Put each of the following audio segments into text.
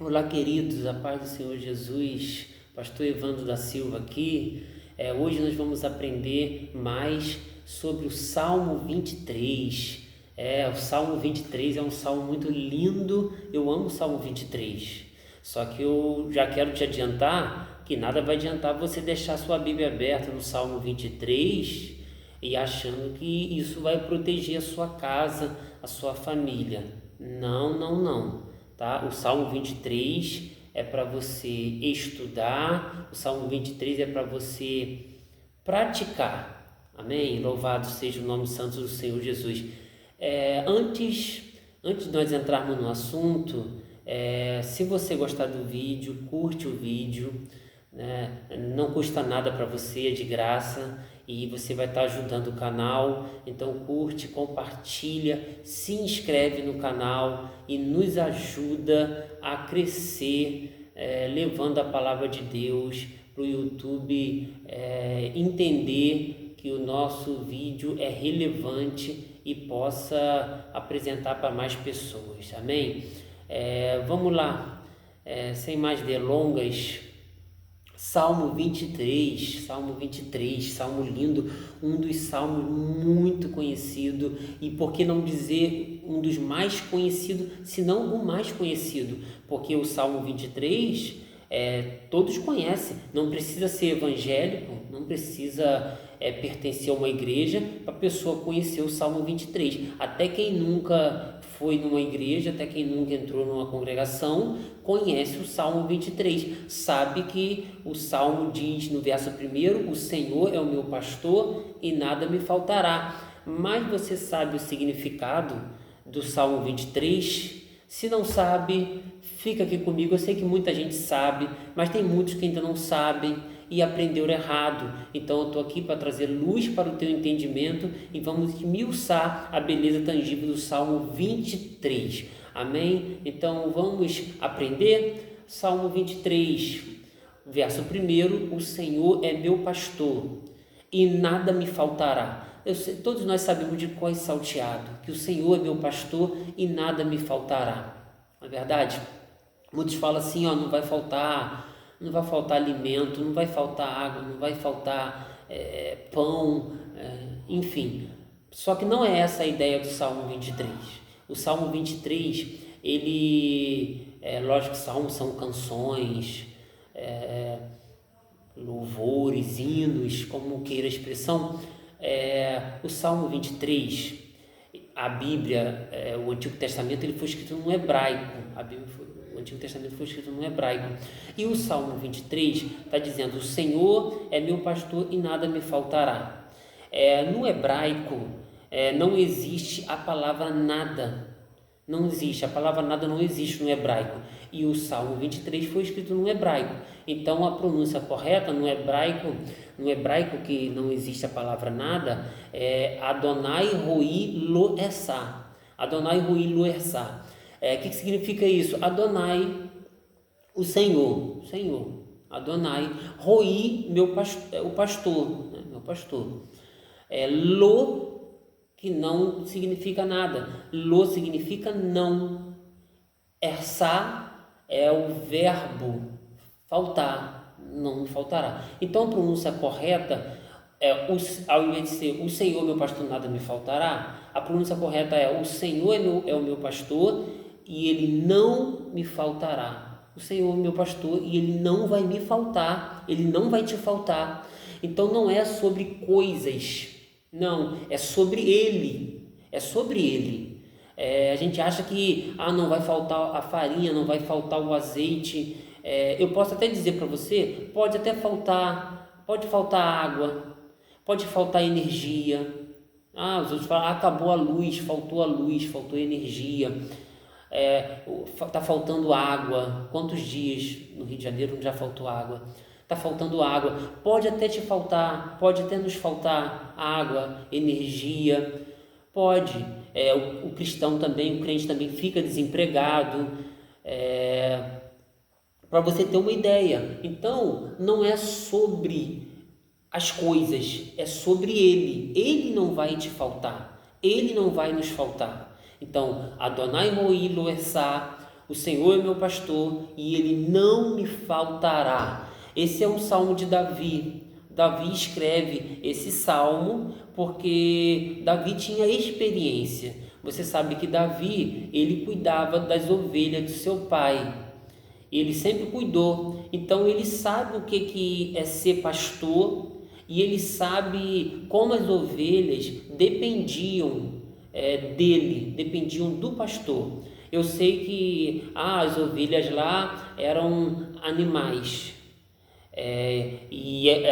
Olá, queridos, a paz do Senhor Jesus, pastor Evandro da Silva aqui. Hoje nós vamos aprender mais sobre o Salmo 23. O Salmo 23 é um salmo muito lindo, eu amo o Salmo 23. Só que eu já quero te adiantar que nada vai adiantar você deixar sua Bíblia aberta no Salmo 23 e achando que isso vai proteger a sua casa, a sua família. Não, não, não. Tá? O Salmo 23 é para você estudar, o Salmo 23 é para você praticar. Amém? Louvado seja o nome santo do Senhor Jesus. Antes de nós entrarmos no assunto, se você gostar do vídeo, curte o vídeo, né? Não custa nada para você, é de graça e você vai estar ajudando o canal. Então curte, compartilha, se inscreve no canal e nos ajuda a crescer, levando a palavra de Deus para o YouTube entender que o nosso vídeo é relevante e possa apresentar para mais pessoas. Amém? Vamos lá, sem mais delongas. Salmo 23, salmo lindo, um dos salmos muito conhecido e por que não dizer um dos mais conhecidos, se não o mais conhecido, porque o Salmo 23 todos conhecem, não precisa ser evangélico, não precisa pertencer a uma igreja para a pessoa conhecer o Salmo 23. Até quem nunca foi numa igreja, até quem nunca entrou numa congregação, conhece o Salmo 23, sabe que o Salmo diz no verso 1, o Senhor é o meu pastor e nada me faltará. Mas você sabe o significado do Salmo 23? Se não sabe, fica aqui comigo. Eu sei que muita gente sabe, mas tem muitos que ainda não sabem e aprenderam errado. Então eu estou aqui para trazer luz para o teu entendimento e vamos esmiuçar a beleza tangível do Salmo 23. Amém? Então vamos aprender? Salmo 23, verso 1, o Senhor é meu pastor e nada me faltará. Todos nós sabemos de cor e salteado que o Senhor é meu pastor e nada me faltará. Não é verdade? Muitos falam assim, não vai faltar alimento, não vai faltar água, não vai faltar pão, enfim. Só que não é essa a ideia do Salmo 23. O Salmo 23, lógico que salmos são canções, louvores, hinos, como queira a expressão. O Salmo 23, a Bíblia, o Antigo Testamento, ele foi escrito no hebraico. O Antigo Testamento foi escrito no hebraico. E o Salmo 23 está dizendo: o Senhor é meu pastor e nada me faltará. No hebraico, não existe a palavra nada. Não existe, a palavra nada não existe no hebraico. E o Salmo 23 foi escrito no hebraico. Então a pronúncia correta no hebraico que não existe a palavra nada, é Adonai Roi Lo Esá. Adonai Roi Lo Esá. O que significa isso? Adonai, o Senhor. Adonai Roi, o pastor, né? Meu pastor. Lo, que não significa nada. Lo significa não. Ersá é o verbo faltar, não faltará. Então a pronúncia correta ao invés de ser o Senhor meu pastor, nada me faltará, a pronúncia correta é o Senhor é o meu pastor e ele não me faltará. O Senhor é meu pastor e ele não vai me faltar, ele não vai te faltar. Então não é sobre coisas, não, é sobre ele, a gente acha que não vai faltar a farinha, não vai faltar o azeite. Eu posso até dizer para você, pode faltar água, pode faltar energia. Os outros falam, acabou a luz, faltou energia. Está faltando água. Quantos dias no Rio de Janeiro já faltou água? Está faltando água. Pode até nos faltar água, energia. Pode. O cristão também, o crente também fica desempregado. Para você ter uma ideia. Então, não é sobre as coisas, é sobre Ele. Ele não vai te faltar, Ele não vai nos faltar. Então, Adonai Roi Lo Esá, O Senhor é meu pastor e ele não me faltará. Esse é um salmo de Davi. Davi escreve esse salmo porque Davi tinha experiência. Você sabe que Davi, ele cuidava das ovelhas do seu pai. Ele sempre cuidou. Então ele sabe o que é ser pastor e ele sabe como as ovelhas dependiam dele, dependiam do pastor. Eu sei que as ovelhas lá eram animais,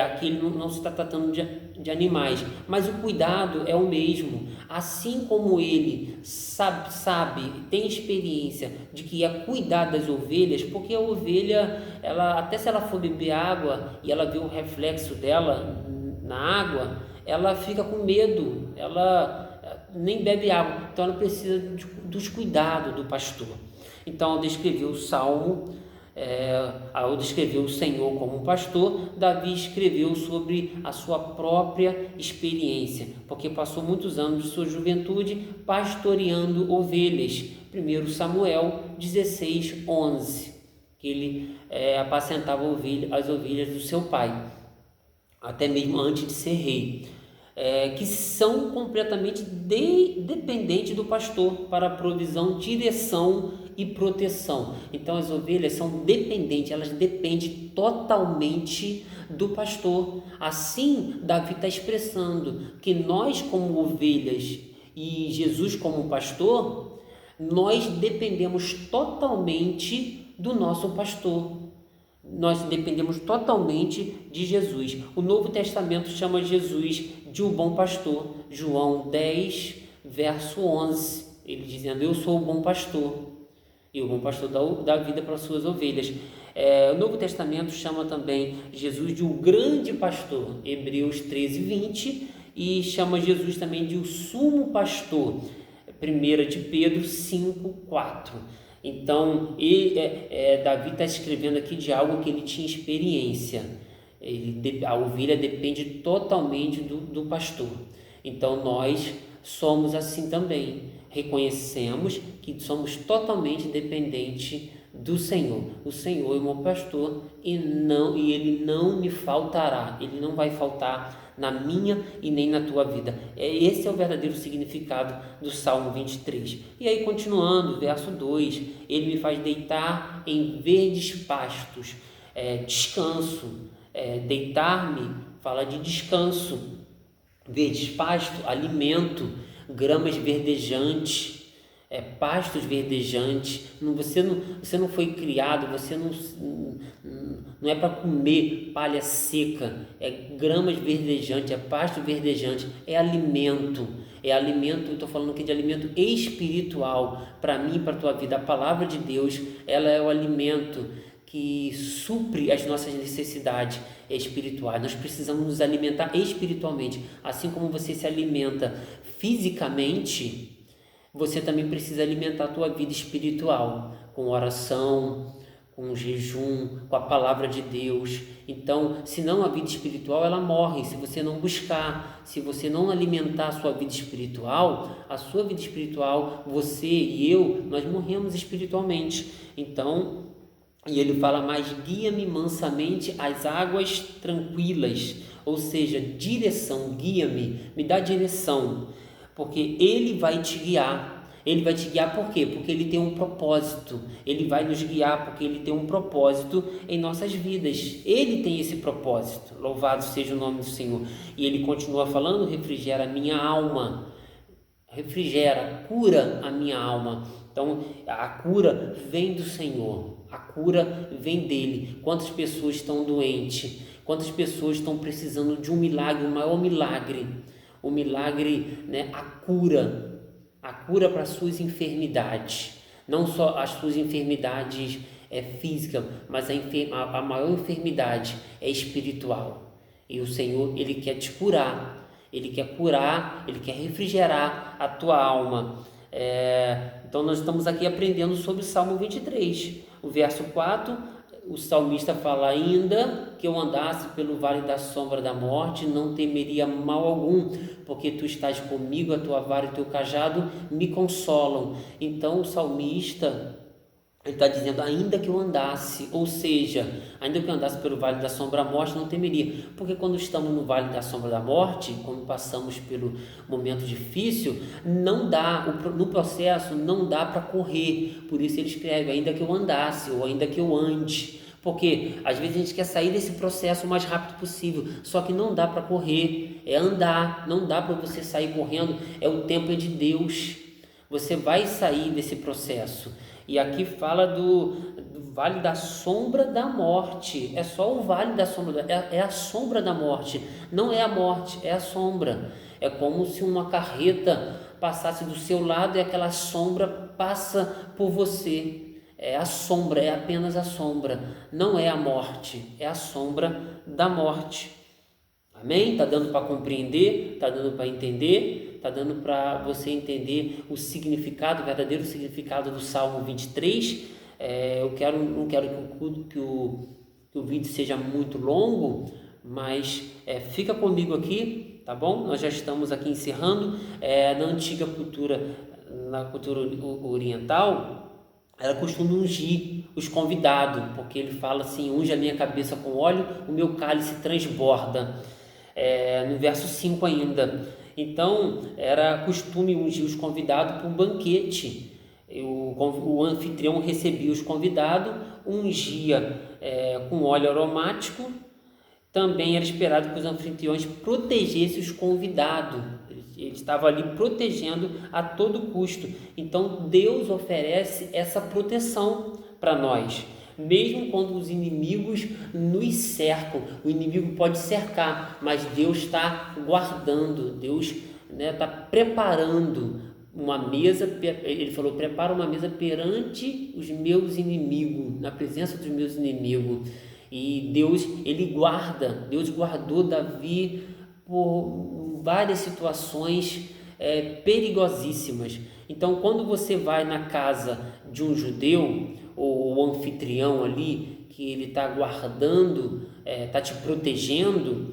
aqui não se está tratando de animais, mas o cuidado é o mesmo. Assim como ele sabe, tem experiência de que é cuidar das ovelhas, porque a ovelha, ela, até se ela for beber água e ela vê o reflexo dela na água, ela fica com medo, ela nem bebe água, então ela precisa dos cuidados do pastor. Então, ao descrever o salmo, ao descrever o Senhor como um pastor, Davi escreveu sobre a sua própria experiência, porque passou muitos anos de sua juventude pastoreando ovelhas. 1 Samuel 16:11, que ele apacentava as ovelhas do seu pai, até mesmo antes de ser rei. Que são completamente dependentes do pastor para a provisão, direção e proteção. Então as ovelhas são dependentes, elas dependem totalmente do pastor. Assim, Davi está expressando que nós, como ovelhas, e Jesus como pastor, nós dependemos totalmente do nosso pastor. Nós dependemos totalmente de Jesus. O Novo Testamento chama Jesus de o bom pastor. João 10, verso 11, ele dizendo: eu sou o bom pastor, e o bom pastor dá vida para as suas ovelhas. O Novo Testamento chama também Jesus de o grande pastor, Hebreus 13, 20, e chama Jesus também de o sumo pastor, 1 de Pedro 5, 4. Então, Davi está escrevendo aqui de algo que ele tinha experiência. A ovelha depende totalmente do pastor. Então, nós somos assim também. Reconhecemos que somos totalmente dependentes do Senhor. O Senhor é o meu pastor e ele não me faltará. Ele não vai faltar na minha e nem na tua vida. Esse é o verdadeiro significado do Salmo 23. E aí, continuando, verso 2, ele me faz deitar em verdes pastos, descanso, deitar-me, fala de descanso, verdes pastos, alimento, gramas verdejantes, pastos verdejantes. Você não foi criado, você não é para comer palha seca, gramas verdejantes, pasto verdejante, alimento. Eu estou falando aqui de alimento espiritual para mim e para a tua vida. A palavra de Deus, ela é o alimento que supre as nossas necessidades espirituais. Nós precisamos nos alimentar espiritualmente, assim como você se alimenta fisicamente. Você também precisa alimentar a tua vida espiritual, com oração, com jejum, com a palavra de Deus. Então, senão a vida espiritual ela morre, se você não buscar, se você não alimentar a sua vida espiritual, você e eu, nós morremos espiritualmente. Então, e ele fala mais: guia-me mansamente às águas tranquilas, ou seja, direção, guia-me, me dá direção, porque ele vai te guiar. Ele vai te guiar por quê? Porque ele tem um propósito. Ele vai nos guiar porque ele tem um propósito em nossas vidas. Ele tem esse propósito. Louvado seja o nome do Senhor. E ele continua falando: refrigera a minha alma. Refrigera, cura a minha alma. Então, a cura vem do Senhor. A cura vem dele. Quantas pessoas estão doentes? Quantas pessoas estão precisando de um milagre, o maior milagre? O milagre, a cura para as suas enfermidades, não só as suas enfermidades físicas, mas a maior enfermidade é espiritual. E o Senhor, ele quer te curar, ele quer refrigerar a tua alma. Então nós estamos aqui aprendendo sobre o Salmo 23, o verso 4. O salmista fala: ainda que eu andasse pelo vale da sombra da morte, não temeria mal algum, porque tu estás comigo, a tua vara e o teu cajado me consolam. Então o salmista, Ele está dizendo, ainda que eu andasse, ou seja, ainda que eu andasse pelo vale da sombra da morte, não temeria. Porque quando estamos no vale da sombra da morte, quando passamos pelo momento difícil, não dá, no processo não dá para correr. Por isso ele escreve, ainda que eu andasse, ou ainda que eu ande. Porque às vezes a gente quer sair desse processo o mais rápido possível, só que não dá para correr, é andar, não dá para você sair correndo, é o tempo de Deus. Você vai sair desse processo. E aqui fala do vale da sombra da morte. É só o vale da sombra, é a sombra da morte. Não é a morte, é a sombra. É como se uma carreta passasse do seu lado e aquela sombra passa por você. É a sombra, é apenas a sombra. Não é a morte, é a sombra da morte. Amém? Está dando para compreender? Está dando para entender? Está dando para você entender o significado, o verdadeiro significado do Salmo 23? Não quero que o vídeo seja muito longo, mas fica comigo aqui, tá bom? Nós já estamos aqui encerrando. Na antiga cultura, na cultura oriental, era costume ungir os convidados, porque ele fala assim, unge a minha cabeça com óleo, o meu cálice transborda. No verso 5 ainda. Então, era costume ungir os convidados para um banquete. O anfitrião recebia os convidados, ungia com óleo aromático. Também era esperado que os anfitriões protegessem os convidados. Ele estava ali protegendo a todo custo. Então, Deus oferece essa proteção para nós. Mesmo quando os inimigos nos cercam, o inimigo pode cercar, mas Deus está guardando, Deus está preparando uma mesa. Ele falou, prepara uma mesa perante os meus inimigos, na presença dos meus inimigos. E Deus guardou Davi por várias situações perigosíssimas. Então, quando você vai na casa de um judeu, ou o anfitrião ali, que ele está guardando, está te protegendo,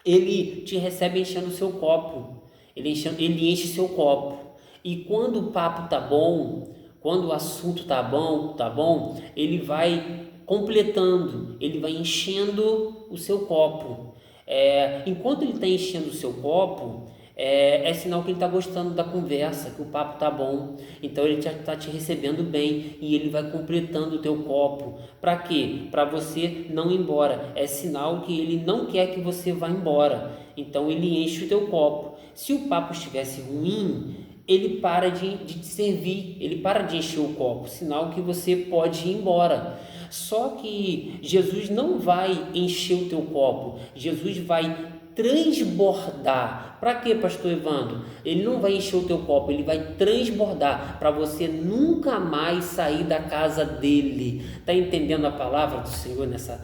ele te recebe enchendo o seu copo, ele enche seu copo. E quando o papo tá bom, quando o assunto tá bom, ele vai completando, ele vai enchendo o seu copo. Enquanto ele está enchendo o seu copo, é sinal que ele está gostando da conversa, que o papo está bom. Então ele já está te recebendo bem e ele vai completando o teu copo. Para quê? Para você não ir embora. É sinal que ele não quer que você vá embora. Então ele enche o teu copo. Se o papo estivesse ruim, ele para de te servir, ele para de encher o copo, sinal que você pode ir embora. Só que Jesus não vai encher o teu copo, Jesus vai transbordar. Para quê, pastor Evandro? Ele não vai encher o teu copo, ele vai transbordar para você nunca mais sair da casa dele. Está entendendo a palavra do Senhor nessa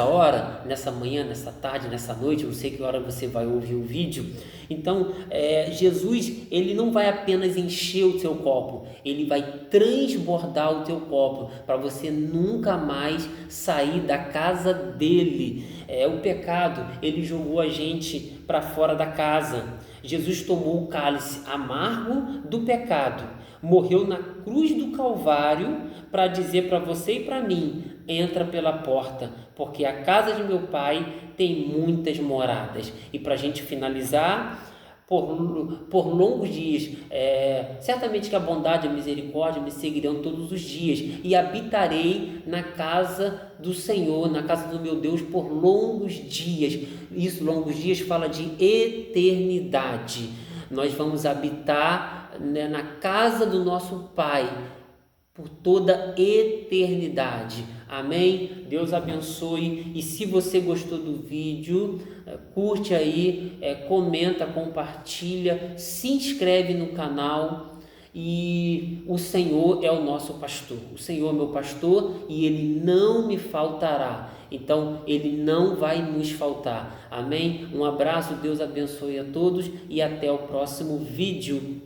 hora, nessa manhã, nessa tarde, nessa noite? Eu não sei que hora você vai ouvir o vídeo. Então, Jesus, ele não vai apenas encher o seu copo, ele vai transbordar o teu copo para você nunca mais sair da casa dele. O pecado, ele jogou a gente para fora da casa. Jesus tomou o cálice amargo do pecado, morreu na cruz do Calvário para dizer para você e para mim, entra pela porta, porque a casa de meu pai tem muitas moradas. E para a gente finalizar, por longos dias, certamente que a bondade e a misericórdia me seguirão todos os dias, e habitarei na casa do Senhor, na casa do meu Deus, por longos dias. Isso, longos dias, fala de eternidade. Nós vamos habitar na casa do nosso Pai por toda eternidade. Amém? Deus abençoe. E se você gostou do vídeo, curte aí, comenta, compartilha, se inscreve no canal. E o Senhor é o nosso pastor. O Senhor é meu pastor e Ele não me faltará. Então, Ele não vai nos faltar. Amém? Um abraço, Deus abençoe a todos e até o próximo vídeo.